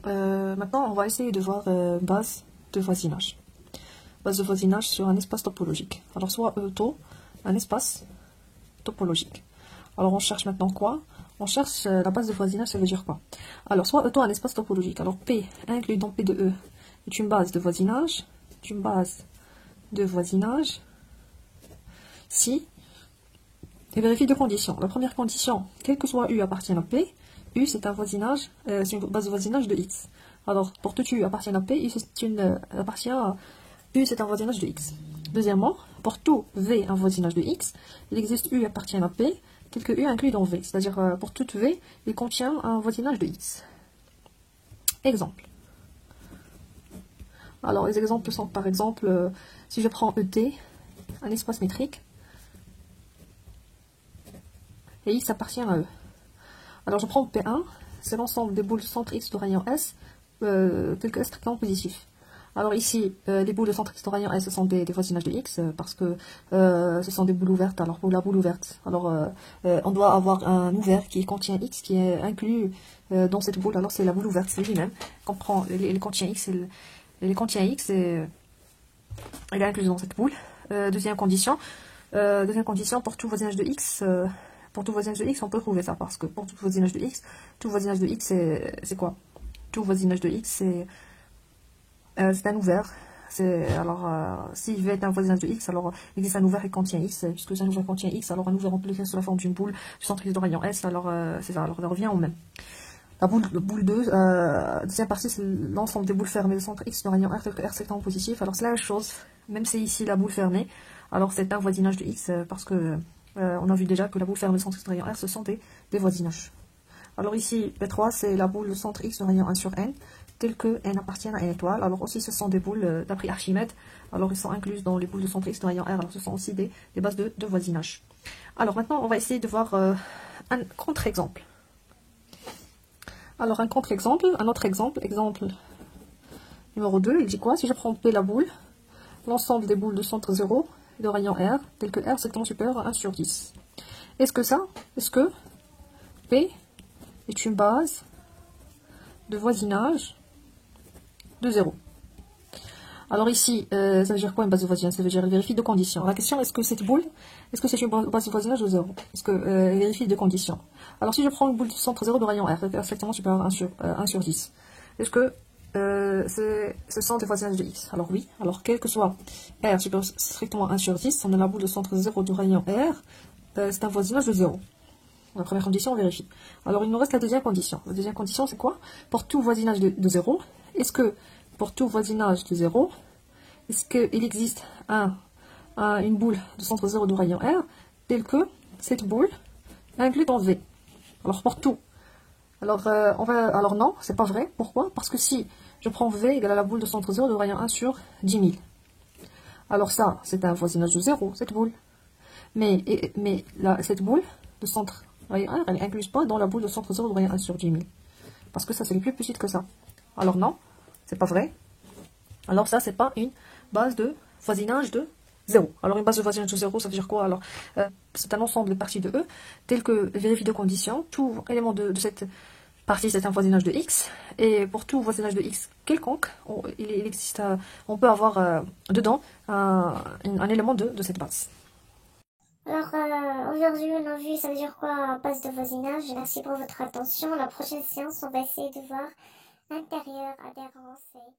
Maintenant, on va essayer de voir base de voisinage. Base de voisinage sur un espace topologique. Alors, soit auto, un espace topologique. Alors, on cherche maintenant quoi? On cherche la base de voisinage, ça veut dire quoi? Alors, soit auto, un espace topologique. Alors, P inclus dans P de E est une base de voisinage. Est une base de voisinage. Si, et vérifie deux conditions. La première condition, quel que soit U appartient à P, U c'est un voisinage, c'est une base de voisinage de X. Alors, pour tout U appartient à P, U c'est une appartient à U c'est un voisinage de X. Deuxièmement, pour tout V un voisinage de X, il existe U appartient à P, tel que U inclus dans V. C'est-à-dire, pour tout V, il contient un voisinage de X. Exemple. Alors, les exemples sont par exemple, si je prends ET, un espace métrique, et X appartient à E. Alors je prends P1, c'est l'ensemble des boules de centre X de rayon S, tel que strictement positif. Alors ici, les boules de centre X de rayon S, ce sont des voisinages de X, parce que ce sont des boules ouvertes. Alors pour la boule ouverte, alors on doit avoir un ouvert qui contient X, qui est inclus dans cette boule. Alors c'est la boule ouverte, c'est lui-même, qu'on prend les contient X, les contient X, et elle est incluse dans cette boule. Deuxième condition, pour tout voisinage de X, pour tout voisinage de X, on peut trouver ça, parce que pour tout voisinage de X, c'est quoi? Tout voisinage de X, c'est un ouvert. Alors, si V est un voisinage de X, alors il existe un ouvert qui contient X, puisque c'est un ouvert qui contient X, alors un ouvert on peut l'écrire sous la forme d'une boule du centre X de rayon S, alors c'est ça, alors ça revient au même. La boule 2, deuxième partie, c'est l'ensemble des boules fermées du centre X de rayon R, tel que R c'est en positif. Alors c'est la même chose, même si ici la boule fermée, alors c'est un voisinage de X, parce que on a vu déjà que la boule fermée du centre X de rayon R, ce sont des voisinages. Alors ici, P3, c'est la boule de centre X de rayon 1 sur N, tel que N appartient à N étoile. Alors aussi, ce sont des boules d'après Archimède, alors ils sont incluses dans les boules de centre X de rayon R, alors ce sont aussi des bases de voisinage. Alors maintenant, on va essayer de voir un contre-exemple. Alors un contre-exemple, un autre exemple, exemple numéro 2, il dit quoi? Si je prends P la boule, l'ensemble des boules de centre 0 de rayon R, tel que R sectement supérieur à 1 sur 10. Est-ce que P est une base de voisinage de 0? Alors ici, ça veut dire quoi une base de voisinage? Ça veut dire vérifie deux conditions. La question, est-ce que cette boule, est-ce que c'est une base de voisinage de 0? Est-ce que vérifie deux conditions. Alors si je prends une boule de centre 0 de rayon R, strictement supérieur à 1 sur 10, est-ce que ce sont des voisinages de X? Alors oui, alors quel que soit R supérieur strictement à 1 sur 10, on a la boule de centre 0 du rayon R, c'est un voisinage de 0. La première condition, on vérifie. Alors il nous reste la deuxième condition. La deuxième condition, c'est quoi? Pour tout voisinage de 0, est-ce que pour tout voisinage de 0, est-ce qu'il existe une boule de centre 0 du rayon R, telle que cette boule inclue dans V? Alors pour tout. Alors non, c'est pas vrai. Pourquoi? Parce que si je prends V égale à la boule de centre 0 de rayon 1 sur 10 000, alors ça, c'est un voisinage de 0, cette boule. Mais cette boule de centre rayon 1, elle n'est incluse pas dans la boule de centre 0 de rayon 1 sur 10 000. Parce que ça, c'est plus petite que ça. Alors non, c'est pas vrai. Alors ça, c'est pas une base de voisinage de 0. Alors une base de voisinage de 0, ça veut dire quoi? Alors c'est un ensemble de parties de E, tel que vérifie deux conditions. Tout élément de cette partie, c'est un voisinage de X. Et pour tout voisinage de X quelconque, il existe, on peut avoir dedans un élément de cette base. Alors aujourd'hui on a vu ça veut dire quoi base de voisinage. Merci pour votre attention. La prochaine séance on va essayer de voir intérieur, adhérence et